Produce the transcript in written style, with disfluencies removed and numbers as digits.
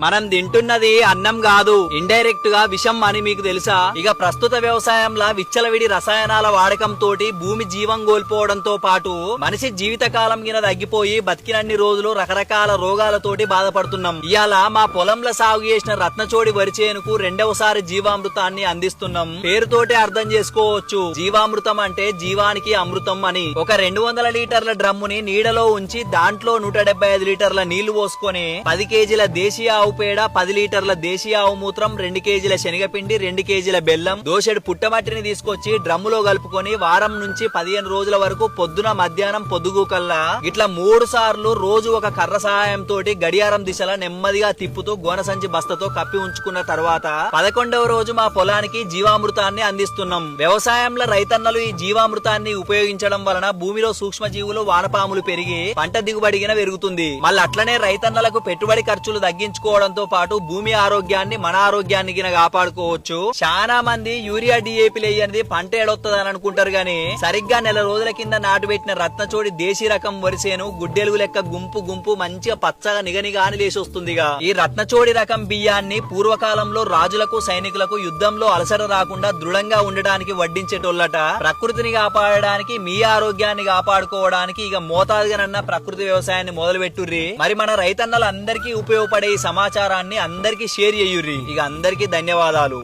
మనం తింటున్నది అన్నం కాదు, ఇండైరెక్ట్ గా విషం అని మీకు తెలుసా? ఇక ప్రస్తుత వ్యవసాయంలో విచ్చలవిడి రసాయనాల వాడకం తోటి భూమి జీవం కోల్పోవడంతో పాటు మనిషి జీవిత కాలం గిన తగ్గిపోయి బతికినన్ని రోజులు రకరకాల రోగాలతోటి బాధపడుతున్నాం. ఇవాళ మా పొలంలో సాగు చేసిన రత్నచోడి వరిచేనుకు రెండవసారి జీవామృతాన్ని అందిస్తున్నాం. పేరుతోటి అర్థం చేసుకోవచ్చు, జీవామృతం అంటే జీవానికి అమృతం అని. ఒక 200 లీటర్ల డ్రమ్ముని నీడలో ఉంచి దాంట్లో 175 లీటర్ల నీళ్లు పోసుకొని 10 కేజీల దేశీయ ఆవు పేడ, 10 లీటర్ల దేశీయ ఆవు మూత్రం, 2 కేజీల శనగపిండి, 2 కేజీల బెల్లం, దోసెడు పుట్టమట్టిని తీసుకొచ్చి డ్రమ్ములో కలుపుకొని వారం నుంచి 15 రోజుల వరకు పొద్దున మధ్యాహ్నం పొద్దుగూకల్లా ఇట్లా 3 సార్లు రోజు ఒక కర్ర సహాయంతో గడియారం దిశలా నెమ్మదిగా తిప్పుతూ గోనసంచి బస్తతో కప్పి ఉంచుకున్న తర్వాత 11వ రోజు మా పొలానికి జీవామృతాన్ని అందిస్తున్నాం. వ్యవసాయంలో రైతన్నలు ఈ జీవామృతాన్ని ఉపయోగించడం వలన భూమిలో సూక్ష్మజీవులు, వానపాములు పెరిగి పంట దిగుబడిగిన పెరుగుతుంది. మళ్ళీ అట్లనే రైతన్నలకు పెట్టుబడి ఖర్చులు తగ్గించుకోవడంతో పాటు భూమి ఆరోగ్యాన్ని, మన ఆరోగ్యాన్ని గిన కాపాడుకోవచ్చు. చాలా మంది యూరియా డిఏపీలు వేయనిది పంట ఏడొత్తదని అనుకుంటారు గాని సరిగ్గా నెల రోజుల కింద నాటుబెట్టిన రత్నచోడి దేశీ రకం వరిసేను గుడ్డెలుగు లెక్క గుంపు గుంపు మంచిగా పచ్చగా నిగనిగాని లేసి వస్తుందిగా. ఈ రత్నచోడి రకం బియ్యాన్ని పూర్వకాలంలో రాజులకు, సైనికులకు యుద్ధంలో అలసట రాకుండా దృఢంగా ఉండడానికి వడ్డించేటోళ్ళట. ప్రకృతిని కాపాడడానికి, మీ ఆరోగ్యాన్ని కాపాడుకోవడానికి ఇక మోతాదుగానన్న ప్రకృతి వ్యవసాయాన్ని మొదలు పెట్టుర్రి. మరి మన రైతన్నలు అందరికీ ఉపయోగపడే ఈ సమాచారాన్ని అందరికీ షేర్ చేయుర్రి. ఇక అందరికీ ధన్యవాదాలు.